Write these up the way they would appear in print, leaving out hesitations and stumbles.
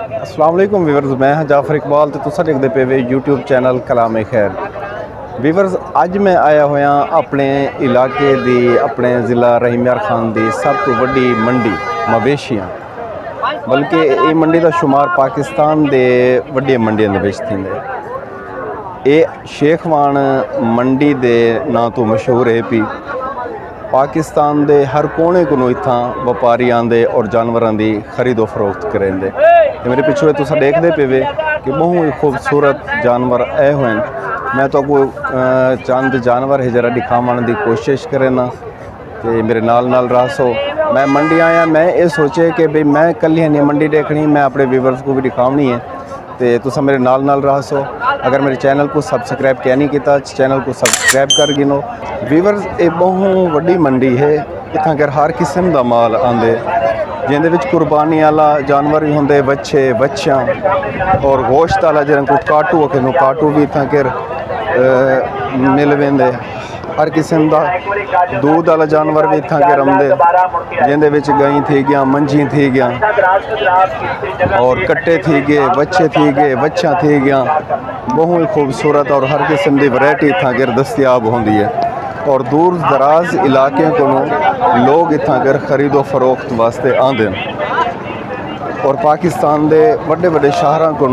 अस्सलाम वालेकुम ਵੀਵਰਸ, मैं हाँ जाफर इकबाल ਤੇ ਤੁਸੀਂ ਦੇਖਦੇ ਪਏ ਵੇ YouTube ਚੈਨਲ ਕਲਾਮੇ ਖੈਰ। ਵੀਵਰਸ, ਅੱਜ ਮੈਂ ਆਇਆ ਹੋਇਆ ਆਪਣੇ ਇਲਾਕੇ ਦੀ, ਆਪਣੇ ਜ਼ਿਲ੍ਹਾ ਰਹੀਮ ਯਾਰ ਖਾਨ ਦੀ ਸਭ ਤੋਂ ਵੱਡੀ ਮੰਡੀ ਮਵੇਸ਼ੀਆਂ, ਬਲਕਿ ਇਹ ਮੰਡੀ ਦਾ ਸ਼ੁਮਾਰ ਪਾਕਿਸਤਾਨ ਦੇ ਵੱਡੀਆਂ ਮੰਡੀਆਂ ਦੇ ਵਿੱਚ ਥੀਂਦੇ। ਇਹ ਸ਼ੇਖਵਾਨ ਮੰਡੀ ਦੇ ਨਾਂ ਤੋਂ ਮਸ਼ਹੂਰ ਹੈ ਵੀ ਪਾਕਿਸਤਾਨ ਦੇ ਹਰ ਕੋਨੇ ਕੋਲੋਂ ਇੱਥਾਂ ਵਪਾਰੀ ਆਉਂਦੇ ਔਰ ਜਾਨਵਰਾਂ ਦੀ ਖਰੀਦੋ ਫਰੋਖਤ ਕਰਿੰਦੇ। ਤੇ ਮੇਰੇ ਪਿੱਛੇ ਤੁਸੀਂ ਦੇਖਦੇ ਪਏ ਕਿ ਬਹੁਤ ਹੀ ਖੂਬਸੂਰਤ ਜਾਨਵਰ ਆਏ ਹੋਏ ਨੇ। ਮੈਂ ਤੁਹਾਨੂੰ ਚੰਦ ਜਾਨਵਰ ਹੈ ਜਰਾ ਦਿਖਾਉਣ ਦੀ ਕੋਸ਼ਿਸ਼ ਕਰਨਾ ਤੇ ਮੇਰੇ ਨਾਲ ਰਹੋ। मैं मंडी आया, मैं ये सोचे कि भाई मैं कल ही नहीं मंडी देखनी, मैं अपने व्यूवर्स को भी दिखानी है तो तुम मेरे नाल रहो। अगर मेरे चैनल को सबसक्राइब क्या नहीं किया, चैनल को सबसक्राइब कर गिनो। व्यूवर्स, ये बहुत वड्डी मंडी है, इतना कर हर किस्म का माल आंदे जिंदे विच कुर्बानी वाला जानवर भी होंगे, बच्चे बच्चियाँ और गोश्त वाला जिन्हें काटू कि काटू भी इतना कर मिल वेंदे। हर किस्म का दूध वाला जानवर भी इतना के रमदे जिंदे विच गई थी गया, मंझी थी गया और कट्टे थी गए, बच्चे थी गए, बच्चा थी गया। बहुत ही खूबसूरत और हर किस्म की वैरायटी इतना कर दस्तियाब होंदी है और दूर दराज इलाके को लोग इतना कर खरीदो फरोख्त वास्ते आते हैं और पाकिस्तान के बड़े बड़े शहरों को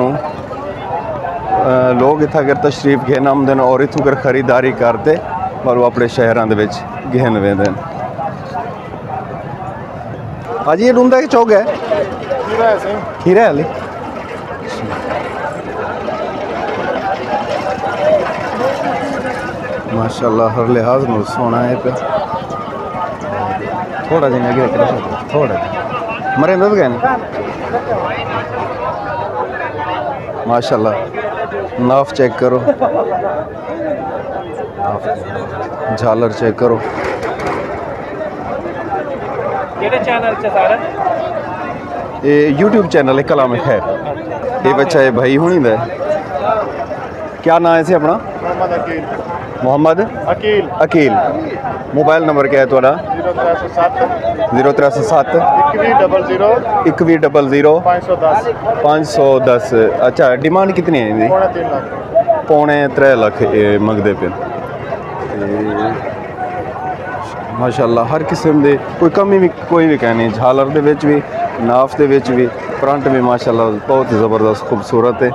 लोग इतना कर तशरीफ घेन आते हैं और इतों कर खरीदारी करते और वो अपने शहरों के घेन वेंदे। हाँ जी, ये डूंदा कि चौक है खीरा है माशाल्लाह, हर लिहाज में सोना है पे थोड़ा जिन्हें गिर थोड़ा मरे दस गए माशाल्लाह। नाफ चेक करो, झालर चेक करो। ये YouTube चैनल है कलामे खैर। ये बच्चा है भाई हुनी दा, क्या नाम है इसे अपना? मोहम्मद अकील। मोबाइल नंबर क्या है थोड़ा? 0307 2100 510। अच्छा, डिमांड कितनी है इनकी? पौने 3 लाख मंगते पे। माशाल्लाह, हर किस्म दे कोई कमी भी कोई भी कहनी। झालर दे विच भी, नाफ दे विच भी, फ्रंट भी माशाल्लाह बहुत ही ज़बरदस्त खूबसूरत है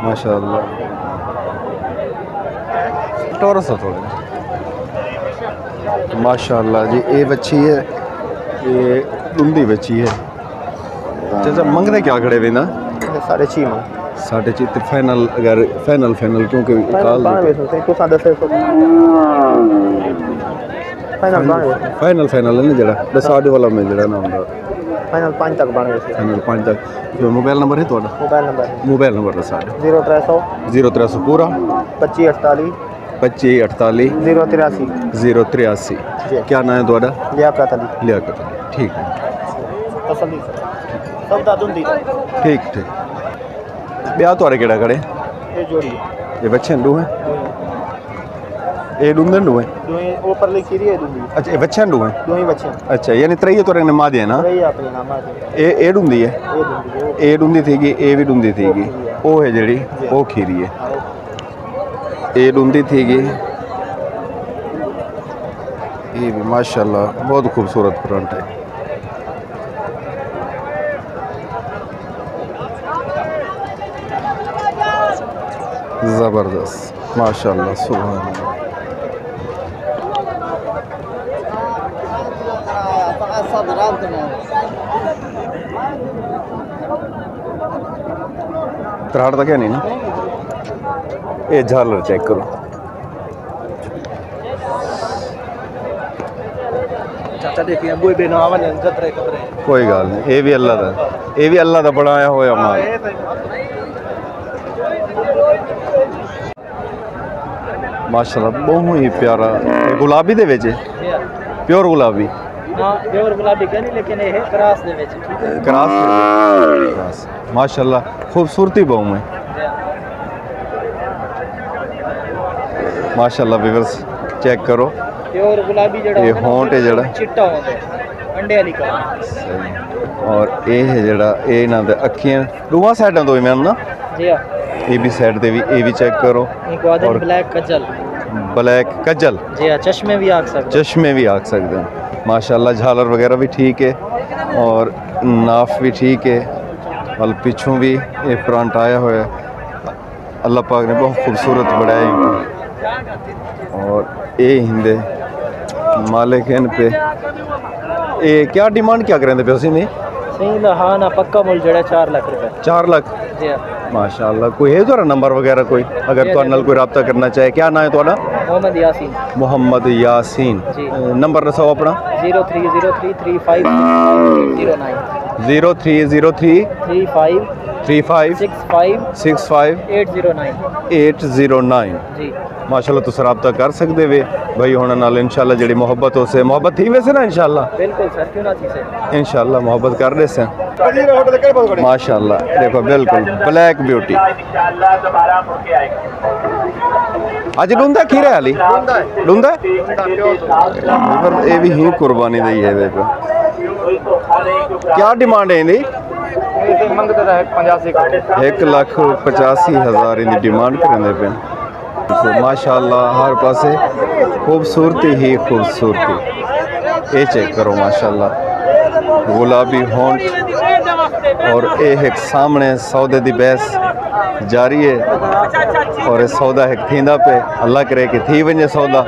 माशाल्लाह। टोरस है थोड़े माशाल्लाह जी। ये बच्ची है, ये धुंधी बच्ची है। चाचा मंगने क्या खड़े भी ना? 6.5 तो फाइनल, अगर फाइनल क्योंकि फाइनल है ना जरा बस साढ़े वाला में जरा ना होगा फाइनल 5 तक बन गए। फाइनल 5 तक। जो मोबाइल नंबर है थोड़ा? मोबाइल नंबर है साढ़े 0300 पूरा 2548 083। क्या नाम है थोड़ा? लियाकत अली। ठीक है, ठीक ब्याह थोड़े केड़ा खड़े? ये जोड़ी ये बच्चे डू हैं, ये डूंदन डू हैं। ऊपर लिखी रही है दूंगी। अच्छा, ये बच्चे डू हैं? दो ही बच्चे। अच्छा, यानी त्रई तो ने मां दे ना? त्रई अपने नाम है। ये डूंदी है, ये डूंदी थीगी, ये भी डूंदी थीगी। वो है जेड़ी वो खीरी है, ये डूंदी थीगी। ये भी माशाल्लाह बहुत खूबसूरत फ्रंट है। ज़बरदस्त माशाल्लाह, सुभान अल्लाह। त्राड़ तक है नहीं ना? ये झालर चेक करो। चाचा देखिए कोई बेनावन है जतरे कतरे। कोई गल नहीं, ये भी अल्लाह दा बनाया होया माल। माशाल्लाह बहुत ही प्यारा। गुलाबी दे विच प्योर गुलाबी? हां, प्योर गुलाबी कहनी, लेकिन ये क्रॉस दे विच। क्रॉस माशाल्लाह खूबसूरती बहुत है माशाल्लाह। व्यूअर्स चेक करो, प्योर गुलाबी जड़ा ये होंठ है जड़ा चिट्टा होंदा है अंडे वाली कलर। सही اور ਇਹ ਹੈ ਜਿਹੜਾ ਇਹ ਇਹਨਾਂ ਦੇ ਅੱਖੀਆਂ ਦੋਵਾਂ ਸਾਈਡਾਂ ਤੋਂ ਮੈਂ ਨਾ جی ہاں ਇਹ ਵੀ ਸਾਈਡ ਤੇ ਵੀ ਇਹ ਵੀ ਚੈੱਕ ਕਰੋ گودن بلیک کجل بلیک کجل جی ہاں چشمے بھی آگ سکتے چشمے بھی آگ سکتے ہیں ماشاءاللہ جھالر وغیرہ بھی ٹھیک ہے اور ناف بھی ٹھیک ہے اور پچھوں بھی یہ فرنٹ آیا ہوا ہے اللہ پاک نے بہت خوبصورت بڑھایا اور یہ ہندے مالک ہیں ان پہ یہ کیا ڈیمانڈ کیا کریں دے پہ اسی نہیں صحیح لہانا پکا مل جڑا 4 لاکھ روپے 4 لاکھ جی ہاں ماشاءاللہ کوئی ہے تھوڑا نمبر وغیرہ کوئی اگر تو نال کوئی رابطہ کرنا چاہے کیا نام ہے تھوڑا محمد یاسین محمد یاسین جی نمبر رساؤ اپنا 03033509 0303 35 65 809 809 جی ماشاءاللہ تو رابطہ کر سکتے وے بھائی ہونے نال انشاءاللہ جڑی محبت ہو سے محبت تھی ویسے نا انشاءاللہ بالکل سر کیوں نہ تھی سے انشاءاللہ محبت کر رہے سے ماشاءاللہ دیکھو بالکل بلیک بیوٹی اج لوندا کھیرے والی لوندا پر اے بھی ہی قربانی دی ہے دیکھو کیا ڈیمانڈ ہے دی 1,85,000 ان دی ڈیمانڈ کرنے پہ ماشاءاللہ ہر پاسے خوبصورتی ہی خوبصورتی یہ چیک کرو ماشاءاللہ گلابی ہونٹ اور ایک سامنے سودے دی بحث جاری ہے اور سودا ایک تھیندا پہ اللہ کرے کہ تھی ونجے سودا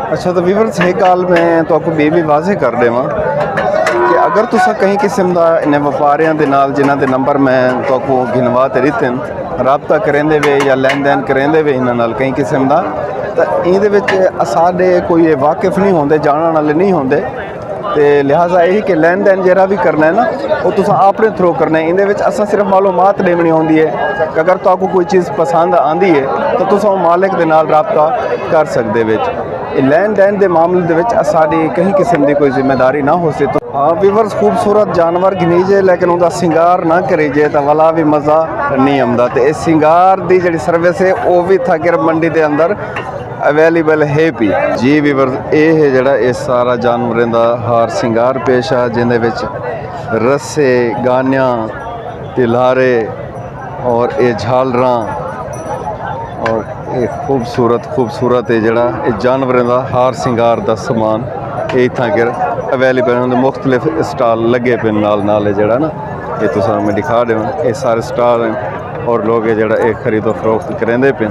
اچھا تو ویورز ایک گل میں تو آپ کو بھی واضح کر دے کہ اگر تسا کہیں قسم دا انہیں وپاریاں دے نال جنہاں دے نمبر میں تو آپ کو گنوا تے دیتے ہیں رابطہ کریں دے وے یا لین دین کریں دے وے انہاں نال کہیں قسم دا تو این دے وچ اساڈے کوئی واقف نہیں ہوندے جانن والے نہیں ہوندے تے لہٰذا یہی کہ لین دین جہاں بھی کرنا ہے نا وہ تسا اپنے تھرو کرنا ہے اندے وچ اساں صرف معلومات دینی ہوندی ہے کہ اگر تو آپ کو کوئی چیز پسند آندی ہے تو تسا مالک دے نال رابطہ کر سکدے وچ لین دین دے معاملے دے وچ اساڈی کہیں قسم دی کوئی ذمہ داری نہ ہو سی تو ہاں ویورز خوبصورت جانور گھنی جے لیکن اوندا سنگار نہ کری جے تا والا بھی مزہ نہیں آمدا تے اس سنگار دی جڑی سروس ہے وہ بھی تھاکر منڈی دے اندر اویلیبل ہے پی جی ویورز اے ہے جڑا اس سارا جانوراں دا ہار سنگار پیش آ جن دے وچ رسے گانیاں تلارے اور اے جھالراں اور اے خوبصورت ہے جڑا اے جانوراں دا ہار سنگار دا سامان اے تھاں کر اویلیبل ہیں مختلف اسٹال لگے پہ نال ہے جڑا نا یہ تو میں دکھا دے یہ سارے اسٹال ہیں اور لوگ یہ جڑا ایک خرید و فروخت کریں دے پہ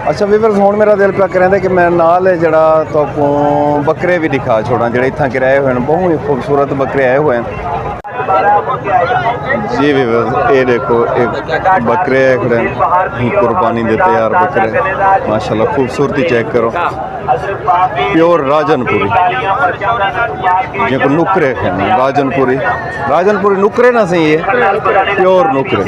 اچھا ویورز ہون میرا دل پہ کریں دے کہ میں نال ہے جڑا تو آپ کو بکرے بھی دکھا چھوڑا جڑے اتھاں کے رہے ہوئے ہیں بہت ہی خوبصورت بکرے آئے ہوئے ہیں جی ویورز اے دیکھو ایک بکرے کھڑے ہیں قربانی دے تیار بکرے ماشاءاللہ خوبصورتی چیک کرو پیور راجن پوری جن کو نکرے کھڑے راجن پوری نکرے نہ صحیح ہے پیور نکرے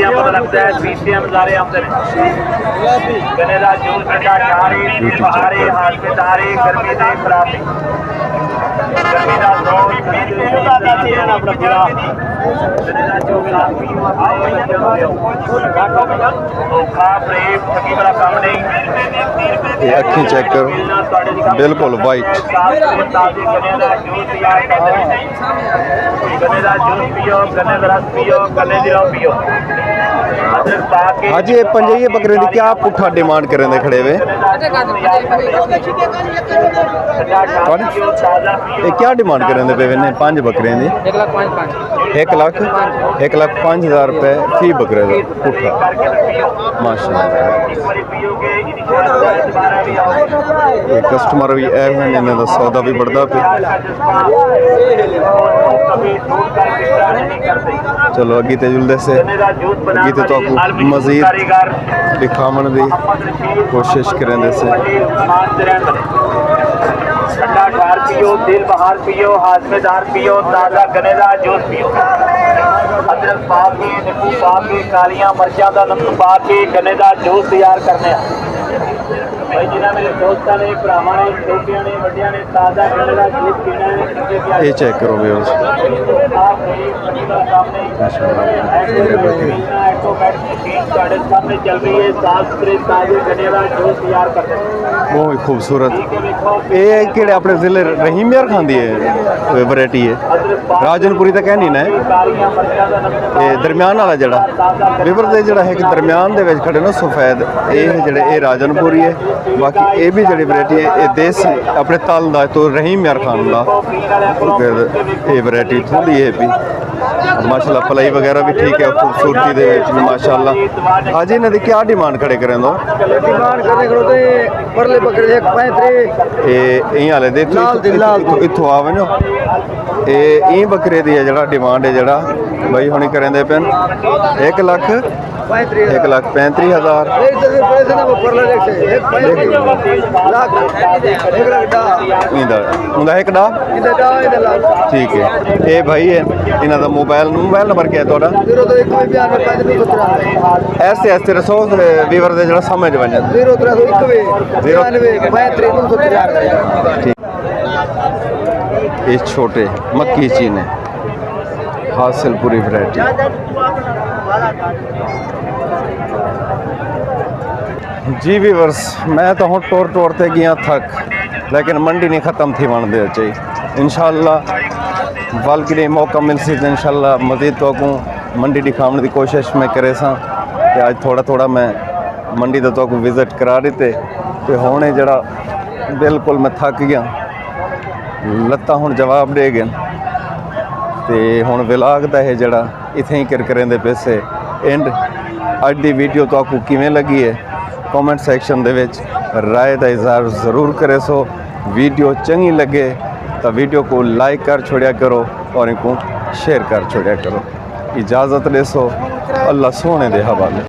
یہ اکھیں چیک کرو بالکل وائٹ ہاں جی پنجائیے بکرے دی کیا پٹھا ڈیمانڈ کریں دے کھڑے ہوئے یہ کیا ڈیمانڈ کریں دے پہ 5 بکرے دی 1,05,000 روپے فی بکرے دا پٹھا ماشاءاللہ یہ کسٹمر بھی اے ہوئے انہیں دا سودا بھی بڑھدا پہ چلو اگی تے جلدے سے اگی تے تو آپ مزید دکھاون دی کوشش کریں دے سے ठंडा ठार पियो, दिल बहार पियो, हाजमेदार पियो, ताज़ा गन्ने का जूस पियो। अदरक पा के, नींबू पा के, कालियां मर्चां का नमक पा के गन्ने का जूस तैयार करने भाई जिन्हें मेरे दोस्तों ने, भरावां ने, छोटियां ने, वड्डियां ने ताज़ा गन्ने का जूस पीना है। ये चेक करो व्यूअर्स, सामने चल रही है, साफ सुथरे ताजे गन्ने का जूस तैयार करते हैं। बहुत ही खूबसूरत। ये किहड़े अपने जिले रहीम यार खान दी है वैरायटी है, राजनपुरी तो कहनी ना कालियां मर्चां का नमक ये दरम्यान वाला जड़ा विवर दे जड़ा है कि दरम्यान दे विच खड़े ना सफेद ये जड़े ये राजनपुरी है। बाकी ये भी जड़ी वैरायटी है ये देसी अपने तल दा तो रहीम यार खान दा ये वैरायटी थोड़ी है भी माशाल्लाह पलाई वगैरह भी ठीक है खूबसूरती दे विच भी माशाल्लाह। आज इन्हां दी क्या डिमांड खड़े करें दो डिमांड करने को तो परले बकरे एक 35 ये इं हाले दे इत्थों आवे ना ये ई बकरे दी है जड़ा डिमांड है जड़ा भाई हुणी करें दे पेन 1,35,000 उंदा एक डा ठीक है। ये भाई है इन्हां दा मोबाइल नंबर क्या है तुहाडा? ऐसे ऐसे रसो वीवर दे जड़ा समझ वने ये छोटे मक्की चीने हासिल पूरी वैरायटी। जी वीवर्स मैं तो हूँ टोर टोर ते गया थक लेकिन मंडी नहीं ख़त्म थी वण दे चाहिए इंशाल्लाह बल कि मौका मिल सी इंशाल्लाह मज़ीद तो को मंडी दिखाने की कोशिश में करे सा ते आज थोड़ा थोड़ा मैं मंडी तो को विजिट करा दिते ते हुणे जड़ा बिल्कुल मैं थक गया लत्तां हुण जवाब दे गए ते हुण विलाग दा है जड़ा इत्थे ही कर करेंदे पैसे एंड अज दी वीडियो तो आपको किवें लगी है कमेंट सेक्शन दे विच राय दा इज़हार ज़रूर करे सो। वीडियो चंगी लगे तो वीडियो को लाइक कर छोड़िया करो और इनको शेयर कर छोड़िया करो। इजाज़त ले सो अल्लाह सोने दे हवाले।